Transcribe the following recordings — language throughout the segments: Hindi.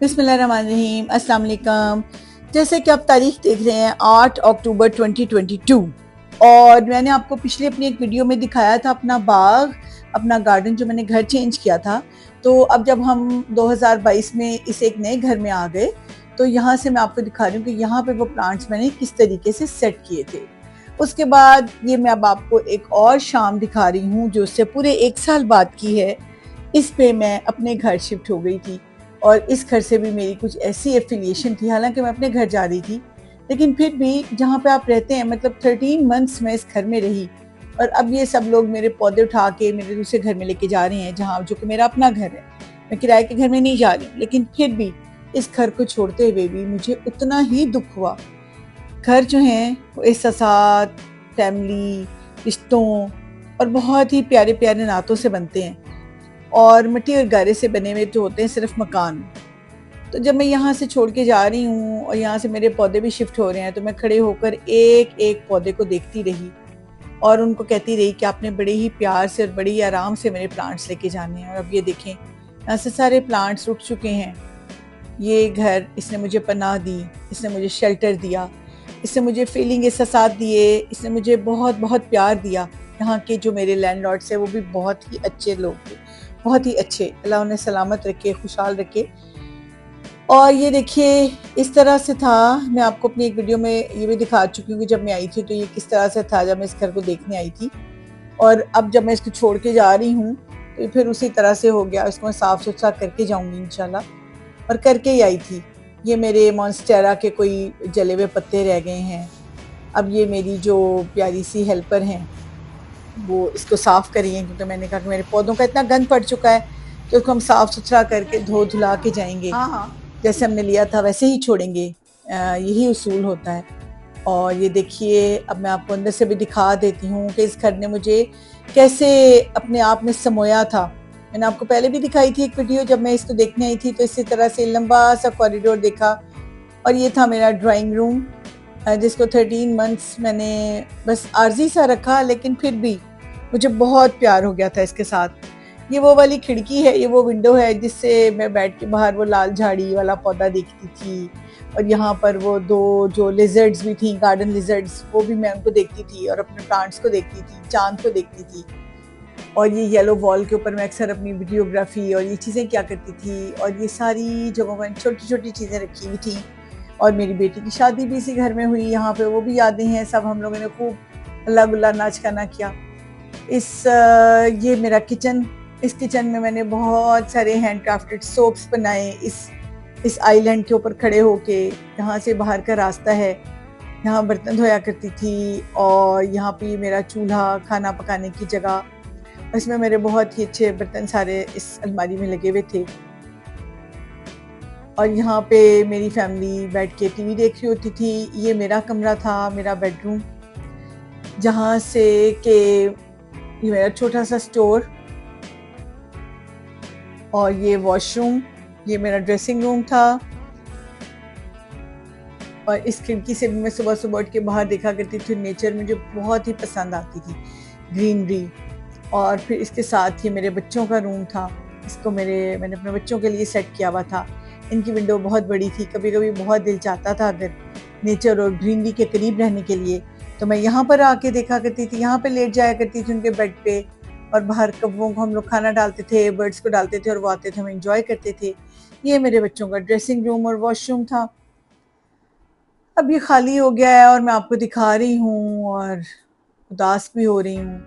बिस्मिल्लाहिर्रहमानिर्रहीम, अस्सलाम वालेकुम। जैसे कि आप तारीख देख रहे हैं 8 अक्टूबर 2022 और मैंने आपको पिछले अपनी एक वीडियो में दिखाया था अपना बाग, अपना गार्डन जो मैंने घर चेंज किया था। तो अब जब हम 2022 में इस एक नए घर में आ गए तो यहाँ से मैं आपको दिखा रही हूँ कि यहाँ पे वो प्लांट्स मैंने किस तरीके से सेट किए थे। उसके बाद ये मैं अब आपको एक और शाम दिखा रही हूँ जो उससे पूरे 1 साल बाद की है। इस पे मैं अपने घर शिफ्ट हो गई थी और इस घर से भी मेरी कुछ ऐसी एफिलिएशन थी, हालांकि मैं अपने घर जा रही थी लेकिन फिर भी जहाँ पे आप रहते हैं, मतलब 13 मंथ्स मैं इस घर में रही और अब ये सब लोग मेरे पौधे उठा के मेरे दूसरे घर में लेके जा रहे हैं, जहाँ जो कि मेरा अपना घर है। मैं किराए के घर में नहीं जा रही हूँ, लेकिन फिर भी इस घर को छोड़ते हुए भी मुझे उतना ही दुख हुआ। घर जो हैं वो एहसासात, फैमिली, रिश्तों और बहुत ही प्यारे प्यारे नातों से बनते हैं और मिट्टी और गारे से बने हुए जो होते हैं सिर्फ मकान। तो जब मैं यहाँ से छोड़ के जा रही हूँ और यहाँ से मेरे पौधे भी शिफ्ट हो रहे हैं तो मैं खड़े होकर एक एक पौधे को देखती रही और उनको कहती रही कि आपने बड़े ही प्यार से और बड़े ही आराम से मेरे प्लांट्स लेके जाने हैं। और अब ये देखें, यहाँ से सारे प्लांट्स उठ चुके हैं। ये घर इसने मुझे पनाह दी, इसने मुझे शेल्टर दिया, इसने मुझे फीलिंग एहसास दिए, इसने मुझे बहुत बहुत प्यार दिया। यहाँ के जो मेरे लैंडलॉर्ड्स हैं वो भी बहुत ही अच्छे लोग थे, बहुत ही अच्छे। अल्लाह उन्हें सलामत रखे, खुशहाल रखे। और ये देखिए इस तरह से था। मैं आपको अपनी एक वीडियो में ये भी दिखा चुकी हूँ कि जब मैं आई थी तो ये किस तरह से था जब मैं इस घर को देखने आई थी, और अब जब मैं इसको छोड़ के जा रही हूँ तो फिर उसी तरह से हो गया। इसको मैं साफ़ सुथरा करके जाऊँगी इंशाल्लाह, और करके ही आई थी। ये मेरे मॉन्स्टेरा के कोई जले हुए पत्ते रह गए हैं। अब ये मेरी जो प्यारी सी हेल्पर हैं वो इसको साफ़ करेंगे, क्योंकि मैंने कहा कि मेरे पौधों का इतना गंद पड़ चुका है तो उसको हम साफ़ सुथरा करके धो धुला के जाएंगे। हाँ हाँ। जैसे हमने लिया था वैसे ही छोड़ेंगे, यही उसूल होता है। और ये देखिए अब मैं आपको अंदर से भी दिखा देती हूँ कि इस घर ने मुझे कैसे अपने आप में समोया था। मैंने आपको पहले भी दिखाई थी एक वीडियो, जब मैं इसको देखने आई थी तो इसी तरह से लंबा सा कॉरिडोर देखा और ये था मेरा ड्राइंग रूम, जिसको 13 मंथ्स मैंने बस आर्जी सा रखा, लेकिन फिर भी मुझे बहुत प्यार हो गया था इसके साथ। ये वो वाली खिड़की है, ये वो विंडो है जिससे मैं बैठ के बाहर वो लाल झाड़ी वाला पौधा देखती थी। और यहाँ पर वो दो जो लिजर्ड्स भी थी, गार्डन लिजर्ड्स, वो भी मैं उनको देखती थी और अपने प्लांट्स को देखती थी, चांद को देखती थी। और ये येलो वॉल के ऊपर मैं अक्सर अपनी वीडियोग्राफी और ये चीज़ें क्या करती थी, और ये सारी जगहों पर छोटी छोटी चीज़ें रखी हुई थी। और मेरी बेटी की शादी भी इसी घर में हुई, यहाँ पे वो भी यादें हैं। सब हम लोगों ने खूब अल्लाह गुल्ला नाच गाना किया। ये मेरा किचन, इस किचन में मैंने बहुत सारे हैंड क्राफ्टेड सोप्स बनाए इस आइलैंड के ऊपर खड़े होके। यहाँ से बाहर का रास्ता है, यहाँ बर्तन धोया करती थी और यहाँ पे मेरा चूल्हा, खाना पकाने की जगह, इसमें मेरे बहुत ही अच्छे बर्तन सारे इस अलमारी में लगे हुए थे। और यहाँ पे मेरी फैमिली बैठ के टीवी देख रही होती थी। ये मेरा कमरा था, मेरा बेडरूम, जहाँ से कि ये मेरा छोटा सा स्टोर, और ये वॉशरूम, ये मेरा ड्रेसिंग रूम था। और इस खिड़की से भी मैं सुबह सुबह उठ के बाहर देखा करती थी। नेचर मुझे बहुत ही पसंद आती थी, ग्रीनरी। और फिर इसके साथ ही मेरे बच्चों का रूम था, इसको मैंने अपने बच्चों के लिए सेट किया हुआ था। इनकी विंडो बहुत बड़ी थी, कभी कभी बहुत दिल चाहता था अगर नेचर और ग्रीनरी के करीब रहने के लिए तो मैं यहाँ पर आके देखा करती थी। यहाँ पे लेट जाया करती थी उनके बेड पे, और बाहर कौवों को हम लोग खाना डालते थे, बर्ड्स को डालते थे और वो आते थे, हम एंजॉय करते थे। ये मेरे बच्चों का ड्रेसिंग रूम और वॉशरूम था। अब ये खाली हो गया है और मैं आपको दिखा रही हूँ और उदास भी हो रही हूँ,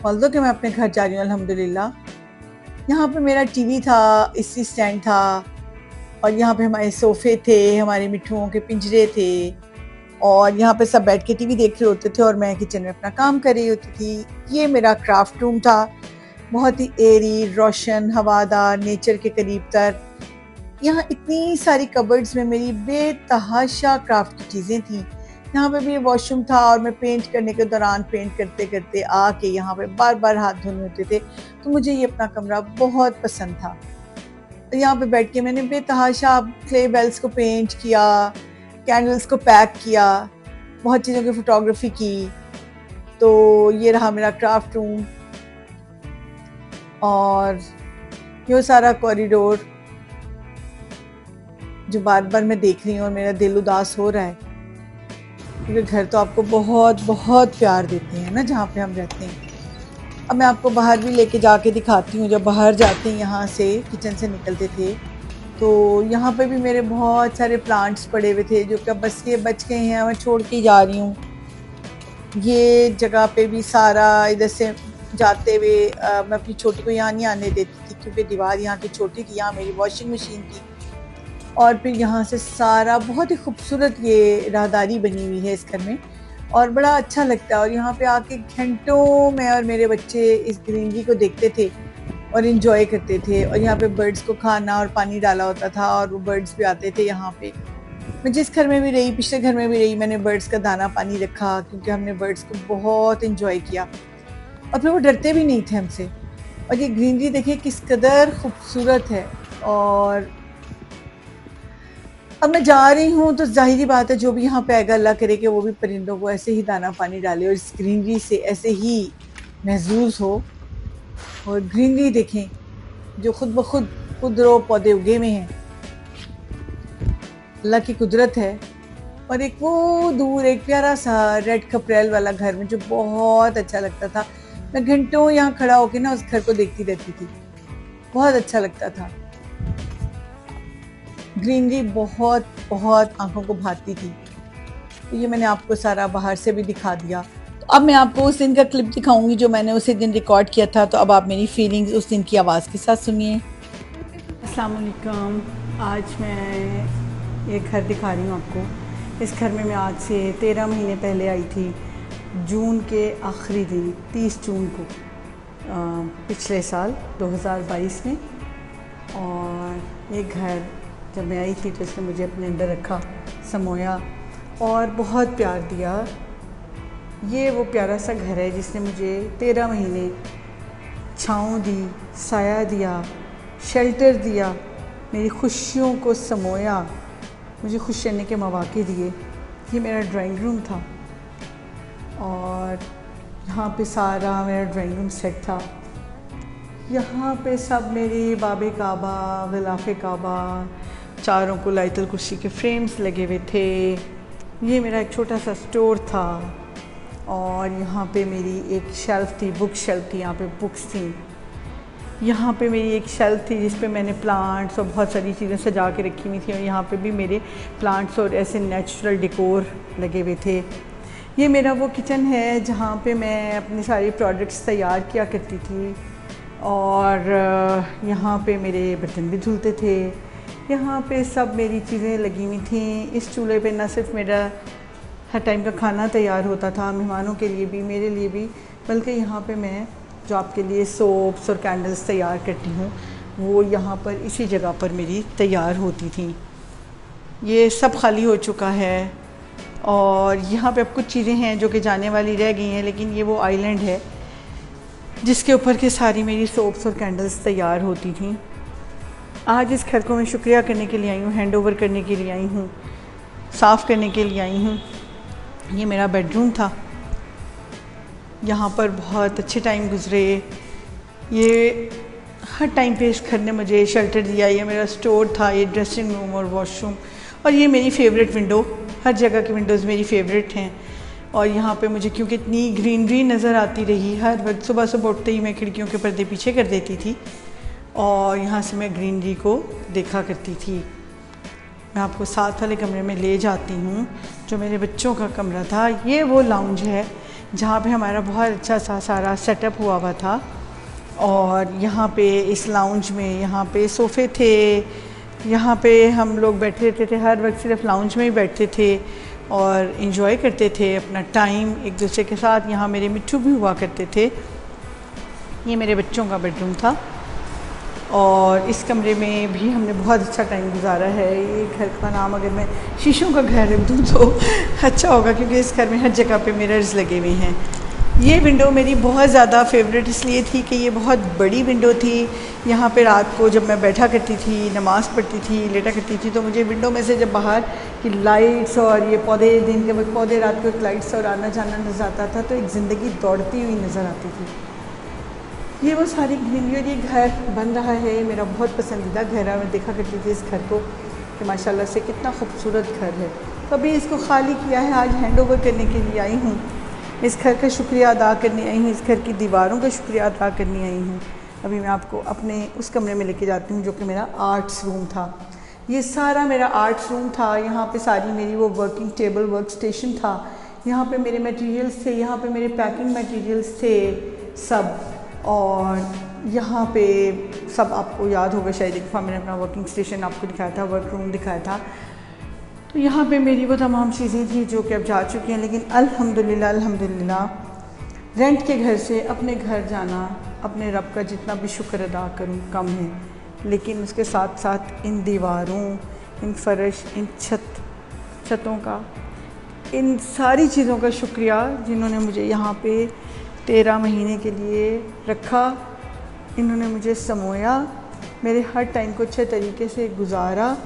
ऑल्दो कि मैं अपने घर जा रही हूँ अल्हम्दुलिल्लाह। यहाँ पे मेरा टीवी था, इसी स्टैंड था, और यहाँ पे हमारे सोफ़े थे, हमारे मिट्ठुओं के पिंजरे थे, और यहाँ पे सब बैठ के टीवी देख रहे होते थे और मैं किचन में अपना काम कर रही होती थी। ये मेरा क्राफ्ट रूम था, बहुत ही एरी, रोशन, हवादार, नेचर के करीब तर। यहाँ इतनी सारी कबर्ड्स में मेरी बेतहाशा क्राफ्ट की चीज़ें थी। यहाँ पे भी वॉशरूम था और मैं पेंट करने के दौरान पेंट करते करते आके यहाँ पे बार बार हाथ धोने होते थे, तो मुझे ये अपना कमरा बहुत पसंद था। यहाँ पे बैठ के मैंने बेतहाशा क्ले बेल्स को पेंट किया, कैंडल्स को पैक किया, बहुत चीज़ों की फ़ोटोग्राफी की। तो ये रहा मेरा क्राफ्ट रूम और ये सारा कॉरिडोर। जो बार बार मैं देख रही हूँ और मेरा दिल उदास हो रहा है, क्योंकि घर तो आपको बहुत बहुत प्यार देते हैं ना जहाँ पे हम रहते हैं। अब मैं आपको बाहर भी लेके जाके दिखाती हूँ। जब बाहर जाते हैं यहाँ से, किचन से निकलते थे, तो यहाँ पे भी मेरे बहुत सारे प्लांट्स पड़े हुए थे जो कि बस ये बच गए हैं, मैं छोड़ के जा रही हूँ। ये जगह पे भी सारा इधर से जाते हुए मैं अपनी छोटी को यहाँ नहीं आने देती थी, क्योंकि दीवार यहाँ की छोटी थी, यहाँ मेरी वॉशिंग मशीन थी। और फिर यहाँ से सारा बहुत ही खूबसूरत ये राहदारी बनी हुई है इस घर में, और बड़ा अच्छा लगता है। और यहाँ पे आके घंटों मैं और मेरे बच्चे इस ग्रीनरी को देखते थे और इन्जॉय करते थे। और यहाँ पे बर्ड्स को खाना और पानी डाला होता था और वो बर्ड्स भी आते थे यहाँ पे। मैं जिस घर में भी रही, पिछले घर में भी रही, मैंने बर्ड्स का दाना पानी रखा, क्योंकि हमने बर्ड्स को बहुत इन्जॉय किया और फिर वो डरते भी नहीं थे हमसे। और ये ग्रीनरी देखिए किस कदर खूबसूरत है। और अब मैं जा रही हूँ तो ज़ाहिरी बात है, जो भी यहाँ पे आएगा अल्लाह करे कि वो भी परिंदों को ऐसे ही दाना पानी डाले और इस ग्रीनरी से ऐसे ही महसूस हो। और ग्रीनरी देखें जो खुद ब खुद रो पौधे उगे हुए हैं, अल्लाह की कुदरत है। और एक वो दूर एक प्यारा सा रेड कपरेल वाला घर में जो बहुत अच्छा लगता था। मैं घंटों यहाँ खड़ा होकर ना उस घर को देखती रहती थी, बहुत अच्छा लगता था। ग्रीनरी बहुत बहुत आंखों को भाती थी। तो ये मैंने आपको सारा बाहर से भी दिखा दिया। तो अब मैं आपको उस दिन का क्लिप दिखाऊंगी जो मैंने उसी दिन रिकॉर्ड किया था। तो अब आप मेरी फीलिंग्स उस दिन की आवाज़ के साथ सुनिए। अस्सलाम वालेकुम। आज मैं एक घर दिखा रही हूँ आपको। इस घर में मैं आज से 13 महीने पहले आई थी, जून के आखिरी दिन 30 जून को पिछले साल 2022 में। और ये घर जब मैं आई थी तो इसने मुझे अपने अंदर रखा, समोया और बहुत प्यार दिया। ये वो प्यारा सा घर है जिसने मुझे 13 महीने छाँव दी, साया दिया, शेल्टर दिया, मेरी खुशियों को समोया, मुझे खुश रहने के मौके दिए। ये मेरा ड्राइंग रूम था और यहाँ पे सारा मेरा ड्राइंग रूम सेट था। यहाँ पे सब मेरे बाबे काबा, गिलाफ़े काबा, चारों को लाइतल कुर्सी के फ्रेम्स लगे हुए थे। ये मेरा एक छोटा सा स्टोर था और यहाँ पे मेरी एक शेल्फ़ थी, बुक शेल्फ़ थी, यहाँ पे बुक्स थी। यहाँ पे मेरी एक शेल्फ़ थी जिस पे मैंने प्लांट्स और बहुत सारी चीज़ें सजा के रखी हुई थी और यहाँ पे भी मेरे प्लांट्स और ऐसे नेचुरल डेकोर लगे हुए थे। ये मेरा वो किचन है जहाँ पे मैं अपने सारे प्रोडक्ट्स तैयार किया करती थी और यहाँ पे मेरे बर्तन भी धुलते थे। यहाँ पे सब मेरी चीज़ें लगी हुई थी। इस चूल्हे पे न सिर्फ मेरा हर टाइम का खाना तैयार होता था, मेहमानों के लिए भी, मेरे लिए भी, बल्कि यहाँ पे मैं जो आपके लिए सोप्स और कैंडल्स तैयार करती हूँ वो यहाँ पर इसी जगह पर मेरी तैयार होती थी। ये सब खाली हो चुका है और यहाँ पे अब कुछ चीज़ें हैं जो कि जाने वाली रह गई हैं, लेकिन ये वो आइलैंड है जिसके ऊपर के सारी मेरी सोप्स और कैंडल्स तैयार होती थी। आज इस घर को मैं शुक्रिया करने के लिए आई हूँ, हैंड ओवर करने के लिए आई हूँ, साफ़ करने के लिए आई हूँ। ये मेरा बेडरूम था, यहाँ पर बहुत अच्छे टाइम गुज़रे। ये हर टाइम पे इस घर ने मुझे शेल्टर दिया। ये मेरा स्टोर था, ये ड्रेसिंग रूम और वॉशरूम, और ये मेरी फ़ेवरेट विंडो। हर जगह की विंडोज़ मेरी फ़ेवरेट हैं। और यहाँ पे मुझे क्योंकि इतनी ग्रीनरी नज़र आती रही, हर वक्त सुबह सुबह उठते ही मैं खिड़कियों के पर्दे पीछे कर देती थी और यहाँ से मैं ग्रीनरी को देखा करती थी। मैं आपको साथ वाले कमरे में ले जाती हूँ जो मेरे बच्चों का कमरा था। ये वो लाउंज है जहाँ पे हमारा बहुत अच्छा सा सारा सेटअप हुआ था। और यहाँ पे इस लाउंज में यहाँ पे सोफ़े थे, यहाँ पे हम लोग बैठे रहते थे, हर वक्त सिर्फ लाउंज में ही बैठते थे और इन्जॉय करते थे अपना टाइम एक दूसरे के साथ। यहाँ मेरे मिट्ठू भी हुआ करते थे। ये मेरे बच्चों का बेडरूम था और इस कमरे में भी हमने बहुत अच्छा टाइम गुजारा है। ये घर का नाम अगर मैं शीशों का घर रख दूँ तो अच्छा होगा, क्योंकि इस घर में हर जगह पे मिरर्स लगे हुए हैं। ये विंडो मेरी बहुत ज़्यादा फेवरेट इसलिए थी कि ये बहुत बड़ी विंडो थी। यहाँ पे रात को जब मैं बैठा करती थी, नमाज़ पढ़ती थी, लेटा करती थी, तो मुझे विंडो में से जब बाहर की लाइट्स और ये पौधे, दिन के वक्त पौधे, रात को एक लाइट्स और आना जाना नज़र आता था, तो एक ज़िंदगी दौड़ती हुई नज़र आती थी। ये वो सारी ग्रीनरी। और ये घर बन रहा है, मेरा बहुत पसंदीदा घर है। मैं देखा करती थी इस घर को कि माशाल्लाह से कितना खूबसूरत घर है। तो अभी इसको खाली किया है, आज हैंड ओवर करने के लिए आई हूँ। इस घर का शुक्रिया अदा करने आई हूँ, इस घर की दीवारों का शुक्रिया अदा करने आई हूँ। अभी मैं आपको अपने उस कमरे में लेके जाती हूँ जो कि मेरा आर्ट्स रूम था। ये सारा मेरा आर्ट्स रूम था। यहाँ पे सारी मेरी वो वर्किंग टेबल वर्क स्टेशन था। यहाँ पे मेरे मटेरियल्स थे, यहाँ पे मेरे पैकिंग मटेरियल्स थे सब। और यहाँ पे सब आपको याद होगा शायद एक दफ़ा मैंने अपना वर्किंग स्टेशन आपको दिखाया था, वर्क रूम दिखाया था। तो यहाँ पे मेरी वो तमाम चीज़ें थी जो कि अब जा चुकी हैं। लेकिन अल्हम्दुलिल्लाह रेंट के घर से अपने घर जाना, अपने रब का जितना भी शुक्र अदा करूँ कम है। लेकिन उसके साथ साथ इन दीवारों, इन फर्श, इन छतों का, इन सारी चीज़ों का शुक्रिया जिन्होंने मुझे यहाँ पे 13 महीने के लिए रखा। इन्होंने मुझे समोया, मेरे हर टाइम को अच्छे तरीके से गुजारा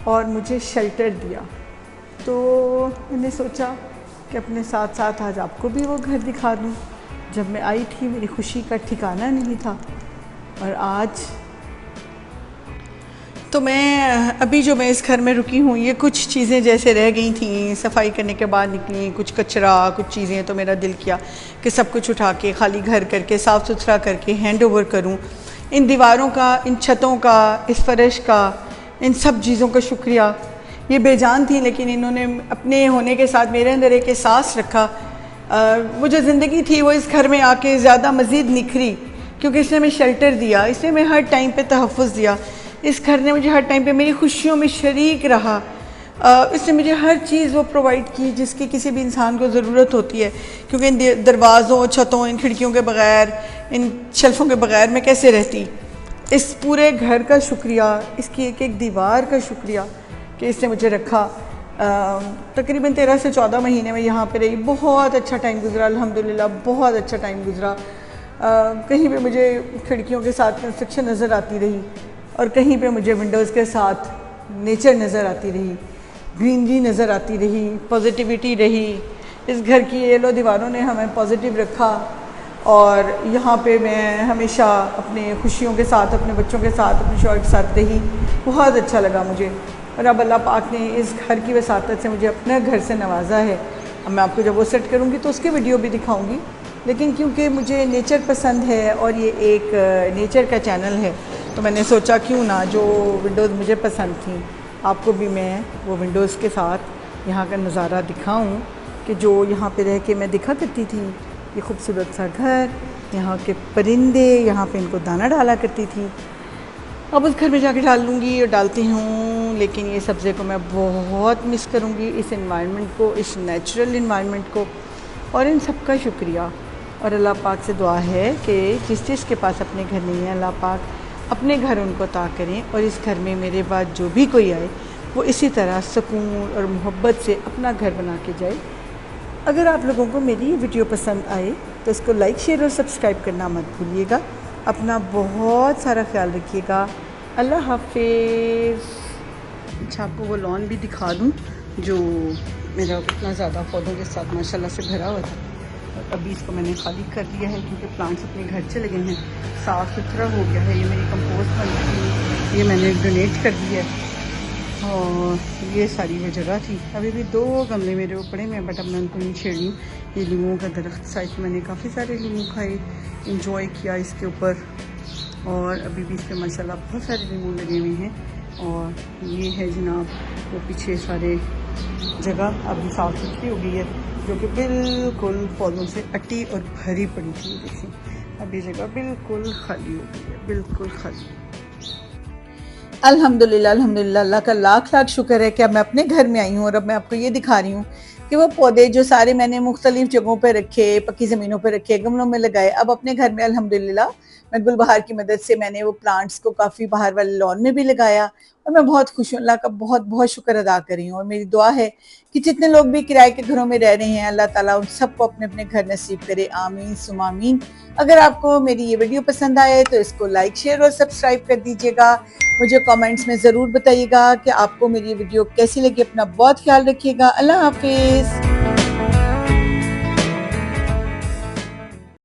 और मुझे शेल्टर दिया। तो मैंने सोचा कि अपने साथ साथ आज आपको भी वो घर दिखा दूँ। जब मैं आई थी मेरी खुशी का ठिकाना नहीं था, और आज तो अभी जो मैं इस घर में रुकी हूँ, ये कुछ चीज़ें जैसे रह गई थी, सफाई करने के बाद निकली, कुछ कचरा, कुछ चीज़ें, तो मेरा दिल किया कि सब कुछ उठा के खाली घर करके साफ़ सुथरा करके हैंड ओवर करूँ। इन दीवारों का, इन छतों का, इस फर्श का, इन सब चीज़ों का शुक्रिया। ये बेजान थी लेकिन इन्होंने अपने होने के साथ मेरे अंदर एक एहसास रखा। वो जो ज़िंदगी थी वो इस घर में आके ज़्यादा मज़ीद निखरी, क्योंकि इसने हमें शेल्टर दिया, इसने हमें हर टाइम पे तहफ़्फ़ुज़ दिया। इस घर ने मुझे हर टाइम पे मेरी खुशियों में शरीक रहा। इसने मुझे हर चीज़ वो प्रोवाइड की जिसकी किसी भी इंसान को ज़रूरत होती है, क्योंकि इन दरवाज़ों, छतों, इन खिड़कियों के बग़ैर, इन शेल्फ़ों के बग़ैर मैं कैसे रहती। इस पूरे घर का शुक्रिया, इसकी एक एक दीवार का शुक्रिया कि इसने मुझे रखा। तकरीबन 13 से 14 महीने में यहाँ पे रही। बहुत अच्छा टाइम गुज़रा, अल्हम्दुलिल्लाह बहुत अच्छा टाइम गुज़रा। कहीं पे मुझे खिड़कियों के साथ कंस्ट्रक्शन नज़र आती रही और कहीं पे मुझे विंडोज़ के साथ नेचर नज़र आती रही, ग्रीनरी नज़र आती रही, पॉजिटिविटी रही। इस घर की येलो दीवारों ने हमें पॉजिटिव रखा। और यहाँ पे मैं हमेशा अपने खुशियों के साथ, अपने बच्चों के साथ, अपने शौहर के साथ रही। बहुत अच्छा लगा मुझे। और अब अल्लाह पाक ने इस घर की वसातत से मुझे अपने घर से नवाजा है। अब मैं आपको जब वो सेट करूँगी तो उसकी वीडियो भी दिखाऊँगी। लेकिन क्योंकि मुझे नेचर पसंद है और ये एक नेचर का चैनल है, तो मैंने सोचा क्यों ना जो विंडोज़ मुझे पसंद थी आपको भी मैं वो विंडोज़ के साथ यहाँ का नज़ारा दिखाऊँ कि जो यहाँ पे रह के मैं दिखा करती थी। ये खूबसूरत सा घर, यहाँ के परिंदे, यहाँ पे इनको दाना डाला करती थी। अब उस घर में जाके डाल लूँगी और डालती हूँ, लेकिन ये सब्ज़े को मैं बहुत मिस करूँगी, इस इन्वायरमेंट को, इस नेचुरल इन्वायरमेंट को। और इन सब का शुक्रिया। और अल्लाह पाक से दुआ है कि जिस के पास अपने घर नहीं है, अल्लाह पाक अपने घर उनको अता करें। और इस घर में मेरे बाद जो भी कोई आए वो इसी तरह सुकून और मोहब्बत से अपना घर बना के जाए। अगर आप लोगों को मेरी ये वीडियो पसंद आए तो इसको लाइक, शेयर और सब्सक्राइब करना मत भूलिएगा। अपना बहुत सारा ख्याल रखिएगा। अल्लाह हाफिज़। अच्छा, आपको वो लॉन भी दिखा दूँ जो मेरा इतना ज़्यादा पौधों के साथ माशाल्लाह से भरा हुआ था। और अभी इसको मैंने खाली कर दिया है क्योंकि प्लांट्स अपने घर चले गए हैं, साफ़ सुथरा हो गया है। ये मेरी कंपोस्ट बन रही है, ये मैंने डोनेट कर दी है। और ये सारी वो जगह थी। अभी भी 2 गमले मेरे वो पड़े हैं, बट अब मैं उनको नहीं छेड़ रही हूँ। ये लीमू का दरख्त साइड में मैंने काफ़ी सारे लीमू खाए, इंजॉय किया इसके ऊपर। और अभी भी इस पर माशाल्लाह बहुत सारे लीमू लगे हुए हैं। और ये है जनाब वो पीछे सारे जगह अभी साफ़ सुथरी हो गई है, जो कि बिल्कुल पौधों से अटी और भरी पड़ी थी। देखिए अब ये जगह बिल्कुल खाली हो गई है, बिल्कुल खाली। अल्हम्दुलिल्लाह अल्हम्दुलिल्लाह, अल्लाह का लाख लाख शुक्र है कि अब मैं अपने घर में आई हूँ और अब मैं आपको ये दिखा रही हूँ कि वो पौधे जो सारे मैंने मुख्तलिफ जगहों पे रखे, पक्की ज़मीनों पे रखे, गमलों में लगाए, अब अपने घर में अल्हम्दुलिल्लाह मैं गुलबहार की मदद से मैंने वो प्लांट्स को काफ़ी बाहर वाले लॉन में भी लगाया। और मैं बहुत खुश हूँ, अल्लाह का बहुत बहुत शुक्र अदा कर रही हूँ। और मेरी दुआ है कि जितने लोग भी किराए के घरों में रह रहे हैं, अल्लाह ताला उन सबको अपने अपने घर नसीब करे। आमीन सुम आमीन। अगर आपको मेरी ये वीडियो पसंद आए तो इसको लाइक, शेयर और सब्सक्राइब कर दीजिएगा। मुझे कमेंट्स में ज़रूर बताइएगा कि आपको मेरी वीडियो कैसी लगी। अपना बहुत ख्याल रखिएगा। अल्लाह हाफिज़।